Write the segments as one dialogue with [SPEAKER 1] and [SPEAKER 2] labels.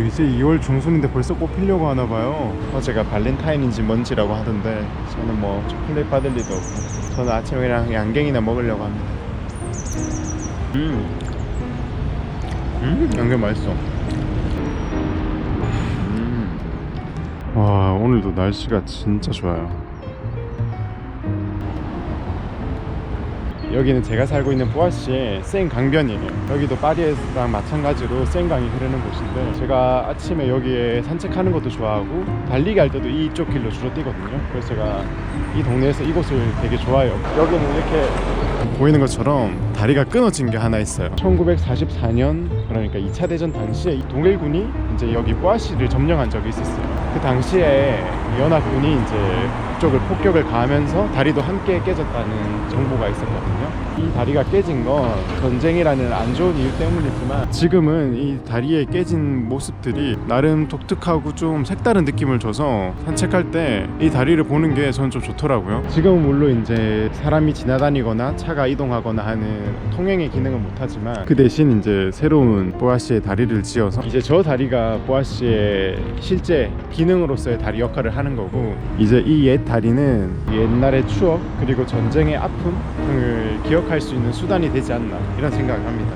[SPEAKER 1] 이제 2월 중순인데 벌써 꽃 피려고 하나봐요. 어제가 발렌타인인지 뭔지라고 하던데 저는 뭐 초콜릿 받을 리도 없고 저는 아침에 그냥 양갱이나 먹으려고 합니다. 양갱 맛있어. 와, 오늘도 날씨가 진짜 좋아요. 여기는 제가 살고 있는 뿌아시의 생강변이에요. 여기도 파리랑 마찬가지로 생강이 흐르는 곳인데 제가 아침에 여기에 산책하는 것도 좋아하고 달리기 할 때도 이쪽 길로 주로 뛰거든요. 그래서 제가 이 동네에서 이곳을 되게 좋아해요. 여기는 이렇게 보이는 것처럼 다리가 끊어진 게 하나 있어요. 1944년 그러니까 2차 대전 당시에 이 동일군이 이제 여기 뿌아시를 점령한 적이 있었어요. 그 당시에 연합군이 이제 그쪽을 폭격을 가하면서 다리도 함께 깨졌다는 정보가 있었거든요. 이 다리가 깨진 건 전쟁이라는 안 좋은 이유 때문이지만 지금은 이 다리에 깨진 모습들이 나름 독특하고 좀 색다른 느낌을 줘서 산책할 때 이 다리를 보는 게 저는 좀 좋더라고요. 지금은 물론 이제 사람이 지나다니거나 차가 이동하거나 하는 통행의 기능은 못하지만 그 대신 이제 새로운 뿌아시의 다리를 지어서 이제 저 다리가 뿌아시의 실제 기능으로서의 다리 역할을 하는 거고 이제 이 옛 다리는 옛날의 추억 그리고 전쟁의 아픔을 기억할 수 있는 수단이 되지 않나 이런 생각을 합니다.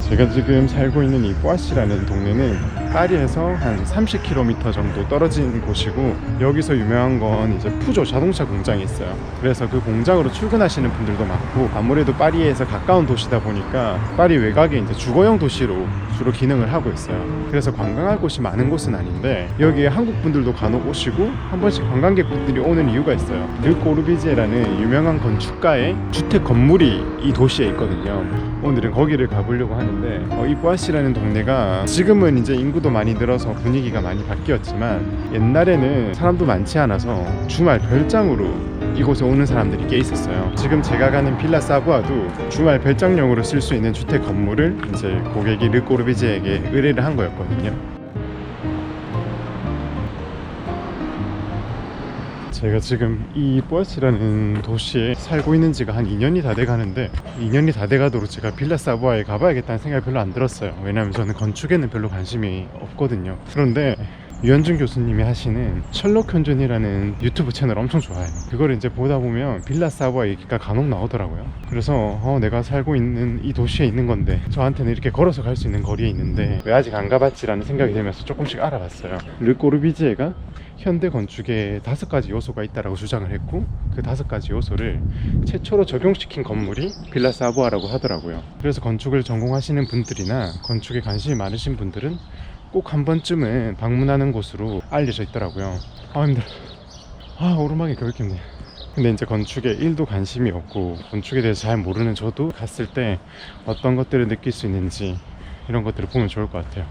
[SPEAKER 1] 제가 지금 살고 있는 이 뿌아시라는 동네는 파리에서 한 30km 정도 떨어진 곳이고 여기서 유명한 건 이제 푸조 자동차 공장이 있어요. 그래서 그 공장으로 출근하시는 분들도 많고 아무래도 파리에서 가까운 도시다 보니까 파리 외곽에 이제 주거용 도시로 주로 기능을 하고 있어요. 그래서 관광할 곳이 많은 곳은 아닌데 여기에 한국 분들도 간혹 오시고 한 번씩 관광객분들이 오는 이유가 있어요. 르꼬르비제라는 유명한 건축가의 주택 건물이 이 도시에 있거든요. 오늘은 거기를 가보려고 하는데 이 뿌아시라는 동네가 지금은 이제 인구도 많이 늘어서 분위기가 많이 바뀌었지만 옛날에는 사람도 많지 않아서 주말 별장으로 이곳에 오는 사람들이 꽤 있었어요. 지금 제가 가는 빌라 사부아도 주말 별장용으로 쓸 수 있는 주택 건물을 이제 고객이 르꼬르비제에게 의뢰를 한 거였거든요. 제가 지금 이 뿌아시라는 도시에 살고 있는 지가 한 2년이 다 돼가는데 2년이 다 돼가도록 제가 빌라 사부아에 가봐야겠다는 생각이 별로 안 들었어요. 왜냐면 저는 건축에는 별로 관심이 없거든요. 그런데 유현준 교수님이 하시는 셜록 현준이라는 유튜브 채널 엄청 좋아해요. 그걸 이제 보다 보면 빌라 사부아 얘기가 간혹 나오더라고요. 그래서 내가 살고 있는 이 도시에 있는 건데 저한테는 이렇게 걸어서 갈 수 있는 거리에 있는데 왜 아직 안 가봤지라는 생각이 들면서 조금씩 알아봤어요. 르꼬르비지에가 현대 건축에 5가지 요소가 있다라고 주장을 했고 그 5가지 요소를 최초로 적용시킨 건물이 빌라 사부아라고 하더라고요. 그래서 건축을 전공하시는 분들이나 건축에 관심이 많으신 분들은 꼭 한 번쯤은 방문하는 곳으로 알려져 있더라고요. 힘들어. 오르막이 그렇게 힘네. 근데 이제 건축에 1도 관심이 없고 건축에 대해서 잘 모르는 저도 갔을 때 어떤 것들을 느낄 수 있는지 이런 것들을 보면 좋을 것 같아요.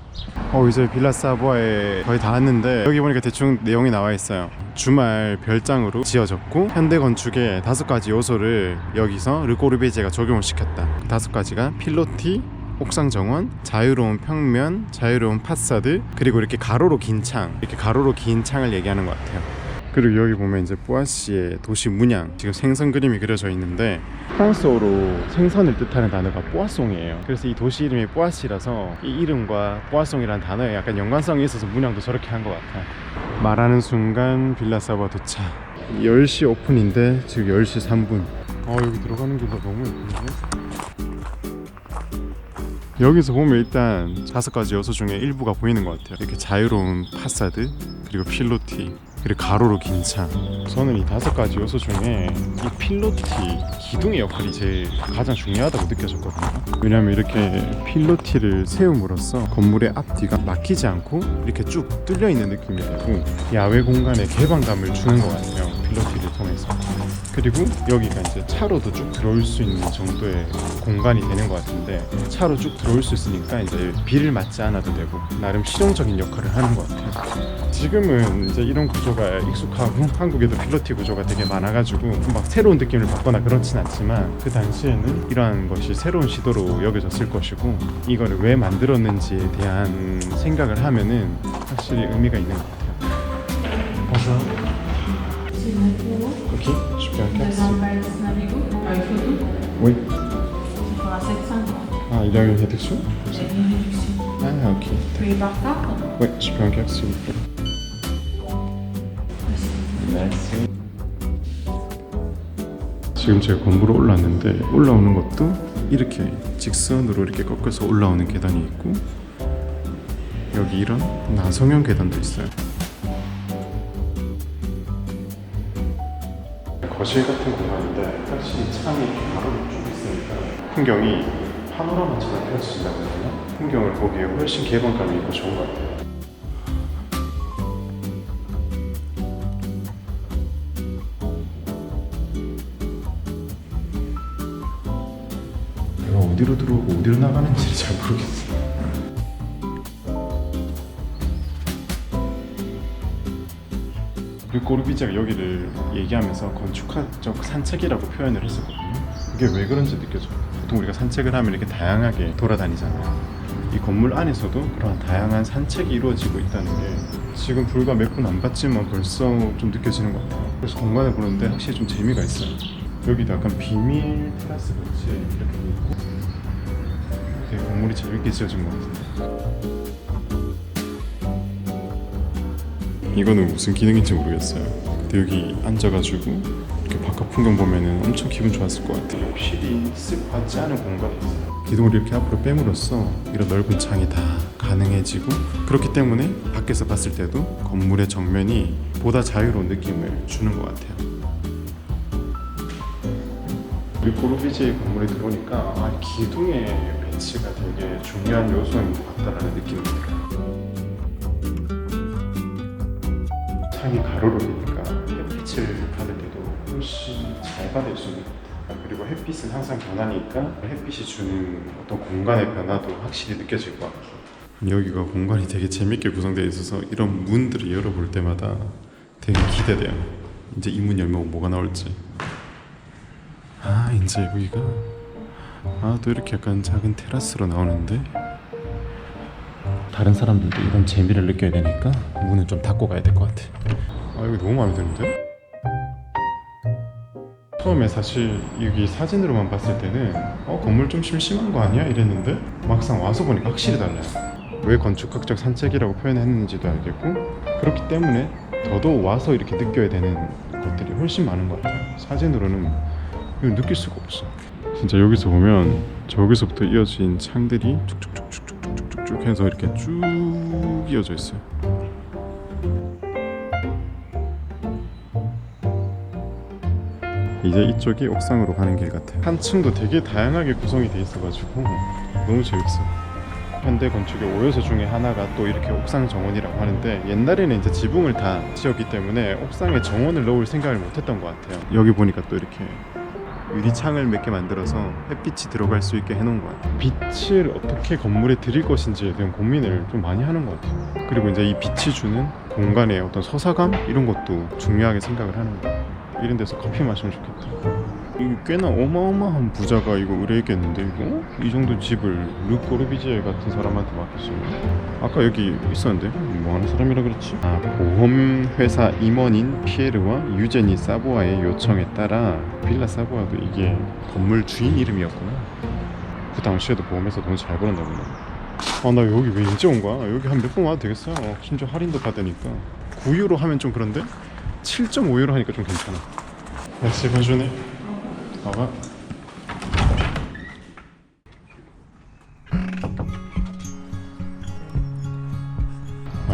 [SPEAKER 1] 이제 빌라 사부아에 거의 다 왔는데 여기 보니까 대충 내용이 나와 있어요. 주말 별장으로 지어졌고 현대 건축의 5가지 요소를 여기서 르꼬르비제가 적용을 시켰다. 5가지가 필로티, 옥상 정원, 자유로운 평면, 자유로운 파사드, 그리고 이렇게 가로로 긴 창, 이렇게 가로로 긴 창을 얘기하는 것 같아요. 그리고 여기 보면 이제 뿌아시의 도시 문양, 지금 생선 그림이 그려져 있는데 프랑스어로 생선을 뜻하는 단어가 뿌아송이에요. 그래서 이 도시 이름이 뿌아시라서 이 이름과 뿌아송이라는 단어에 약간 연관성이 있어서 문양도 저렇게 한 것 같아요. 말하는 순간 빌라 사부아 도착. 10시 오픈인데 지금 10시 3분. 여기 들어가는 길도 너무 예쁜데? 여기서 보면 일단 5가지 요소 중에 일부가 보이는 것 같아요. 이렇게 자유로운 파사드, 그리고 필로티, 그리고 가로로 긴 창. 저는 이 5가지 요소 중에 이 필로티 기둥의 역할이 제일 가장 중요하다고 느껴졌거든요. 왜냐하면 이렇게 필로티를 세움으로써 건물의 앞뒤가 막히지 않고 이렇게 쭉 뚫려 있는 느낌이 들고 야외 공간에 개방감을 주는 것 같아요. 필로티를 통해서. 그리고 여기가 이제 차로도 쭉 들어올 수 있는 정도의 공간이 되는 것 같은데 차로 쭉 들어올 수 있으니까 이제 비를 맞지 않아도 되고 나름 실용적인 역할을 하는 것 같아요. 지금은 이제 이런 구조가 익숙하고 한국에도 필로티 구조가 되게 많아가지고 막 새로운 느낌을 받거나 그렇진 않지만 그 당시에는 이러한 것이 새로운 시도로 여겨졌을 것이고 이거를 왜 만들었는지에 대한 생각을 하면은 확실히 의미가 있는 것 같아요. 그래서 Ok, je fais un 4. Oui.
[SPEAKER 2] Ça fera 750.
[SPEAKER 1] Ah, il a une réduction? Ah, ok.
[SPEAKER 2] Vous voir ça?
[SPEAKER 1] Ouais, je peux un carte s'il vous plaît. Merci. 지금 제가 건물에 올랐는데 올라오는 것도 이렇게 직선으로 이렇게 꺾여서 올라오는 계단이 있고 여기 이런 나성형 계단도 있어요. 거실 같은 공간인데 확실히 창이 가로로 쭉 있으니까 풍경이 파노라마처럼 펼쳐진다거든요. 풍경을 보기에 훨씬 개방감이 있고 좋은 것 같아요. 내가 어디로 들어오고 어디로 나가는지 잘 모르겠어요. 꼬르비제가 여기를 얘기하면서 건축학적 산책이라고 표현을 했었거든요. 그게 왜 그런지 느껴져요. 보통 우리가 산책을 하면 이렇게 다양하게 돌아다니잖아요. 이 건물 안에서도 그런 다양한 산책이 이루어지고 있다는 게 지금 불과 몇 분 안 봤지만 벌써 좀 느껴지는 것 같아요. 그래서 공간을 보는데 확실히 좀 재미가 있어요. 여기도 약간 비밀 테라스 같이 이렇게 있고 되게 건물이 재밌게 지어진 것 같아요. 이거는 무슨 기능인지 모르겠어요. 근데 여기 앉아가지고 이렇게 바깥 풍경 보면은 엄청 기분 좋았을 것 같아요. 확실히 쓱 받지 않은 공간이 있어요. 기둥을 이렇게 앞으로 빼므로써 이런 넓은 창이 다 가능해지고 그렇기 때문에 밖에서 봤을 때도 건물의 정면이 보다 자유로운 느낌을 주는 것 같아요. 우리 꼬르비제의 건물에 들어오니까 기둥의 배치가 되게 중요한 요소인 것 같다라는 느낌이 들어요. 창이 가로로 되니까 햇빛을 받을 때도 훨씬 잘 받을 수 있는 것 같아요. 그리고 햇빛은 항상 변하니까 햇빛이 주는 어떤 공간의 변화도 확실히 느껴질 것 같아요. 여기가 공간이 되게 재밌게 구성되어 있어서 이런 문들을 열어볼 때마다 되게 기대돼요. 이제 이 문 열면 뭐가 나올지. 이제 여기가 또 이렇게 약간 작은 테라스로 나오는데 다른 사람들도 이런 재미를 느껴야 되니까 문은 좀 닫고 가야 될 것 같아. 여기 너무 마음에 드는데? 처음에 사실 여기 사진으로만 봤을 때는 건물 좀 심심한 거 아니야? 이랬는데 막상 와서 보니까 확실히 달라요. 왜 건축학적 산책이라고 표현했는지도 알겠고 그렇기 때문에 더더욱 와서 이렇게 느껴야 되는 것들이 훨씬 많은 것 같아요. 사진으로는 이거 느낄 수가 없어. 진짜 여기서 보면 저기서부터 이어진 창들이 쭉쭉쭉쭉쭉쭉쭉 해서 이렇게 쭉 이어져 있어요. 이제 이쪽이 옥상으로 가는 길 같아요. 한 층도 되게 다양하게 구성이 돼 있어가지고 너무 재밌어요. 현대 건축의 5요소 중에 하나가 또 이렇게 옥상 정원이라고 하는데 옛날에는 이제 지붕을 다 지었기 때문에 옥상에 정원을 넣을 생각을 못했던 것 같아요. 여기 보니까 또 이렇게 유리창을 몇 개 만들어서 햇빛이 들어갈 수 있게 해놓은 것 같아요. 빛을 어떻게 건물에 드릴 것인지에 대한 고민을 좀 많이 하는 것 같아요. 그리고 이제 이 빛이 주는 공간의 어떤 서사감 이런 것도 중요하게 생각을 하는 것 같아요. 이런 데서 커피 마시면 좋겠다. 이게 꽤나 어마어마한 부자가 이거 의뢰했겠는데 이거? 이 정도 집을 르 꼬르비제 같은 사람한테 맡겼어요. 아까 여기 있었는데 뭐 하는 사람이라 그랬지? 보험회사 임원인 피에르와 유제니 사보아의 요청에 따라 빌라 사보아도 이게 건물 주인 이름이었구나. 그 당시에도 보험회사 돈 잘 벌었나 보네. 나 여기 왜 이제 온 거야? 여기 한 몇 번 와도 되겠어. 심지어 할인도 받으니까 9유로 하면 좀 그런데 7.5유로 하니까 좀 괜찮아. merci bonne journée. au revoir.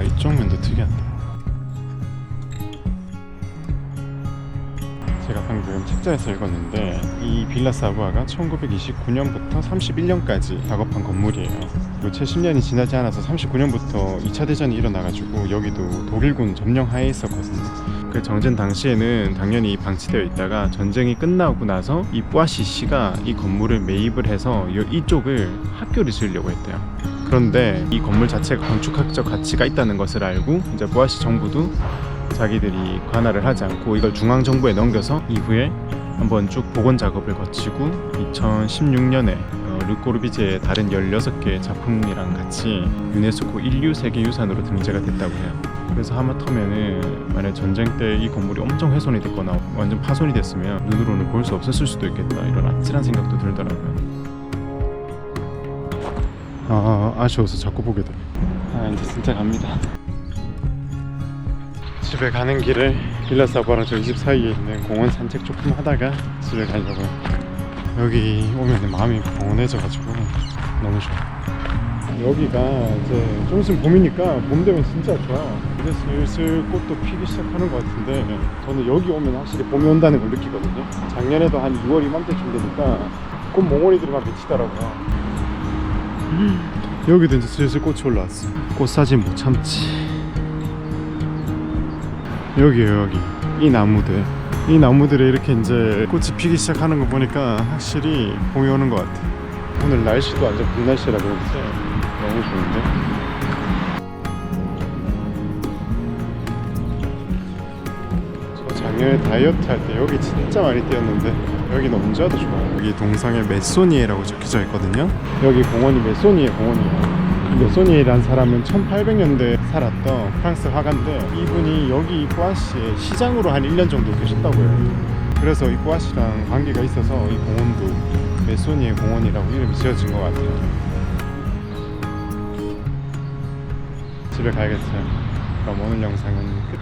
[SPEAKER 1] 이쪽 면도 특이하다. 제가 방금 책자에서 읽었는데 이 빌라 사부아가 1929년부터 31년까지 작업한 건물이에요. 그리고 채 10년이 지나지 않아서 39년부터 2차 대전이 일어나가지고 여기도 독일군 점령 하에 있었거든요. 그 정전 당시에는 당연히 방치되어 있다가 전쟁이 끝나고 나서 이 뿌아시 씨가 이 건물을 매입을 해서 이쪽을 학교를 지으려고 했대요. 그런데 이 건물 자체가 건축학적 가치가 있다는 것을 알고 이제 뿌아시 정부도 자기들이 관할을 하지 않고 이걸 중앙정부에 넘겨서 이후에 한번 쭉 복원 작업을 거치고 2016년에 르 꼬르비제의 다른 16개의 작품이랑 같이 유네스코 인류 세계유산으로 등재가 됐다고 해요. 그래서 하마터면은 만약 전쟁 때 이 건물이 엄청 훼손이 됐거나 완전 파손이 됐으면 눈으로는 볼 수 없었을 수도 있겠다 이런 아찔한 생각도 들더라고요. 아쉬워서 자꾸 보게 돼. 아 이제 진짜 갑니다. 집에 가는 길에 빌라사바랑 저희 집 사이에 있는 공원 산책 조금 하다가 집에 가려고요. 여기 오면 마음이 평온해져가지고 너무 좋아. 여기가 이제 좀 있으면 봄이니까 봄 되면 진짜 좋아. 이제 슬슬 꽃도 피기 시작하는 것 같은데 저는 여기 오면 확실히 봄이 온다는 걸 느끼거든요. 작년에도 한 2월 이맘때쯤 되니까 꽃 몽골이들이 막 미치더라고요. 여기도 이제 슬슬 꽃이 올라왔어. 꽃 사진 못 참지. 여기에요. 여기 이 나무들에 이렇게 이제 꽃이 피기 시작하는 거 보니까 확실히 봄이 오는 것 같아. 오늘 날씨도 완전 봄 날씨라 그런지 너무 좋은데? 저 작년에 다이어트 할 때 여기 진짜 많이 뛰었는데 여기는 언제 와도 좋아요. 여기 동상에 메소니에라고 적혀져 있거든요. 여기 공원이 메소니에 공원이에요. 메소니에라는 사람은 1800년대에 살았던 프랑스 화가인데 이분이 여기 뿌아시에 시장으로 한 1년 정도 계셨다고 해요. 그래서 이 뿌아시랑 관계가 있어서 이 공원도 메소니에 공원이라고 이름이 지어진 것 같아요. 집에 가야겠어요. 그럼 오늘 영상은 끝.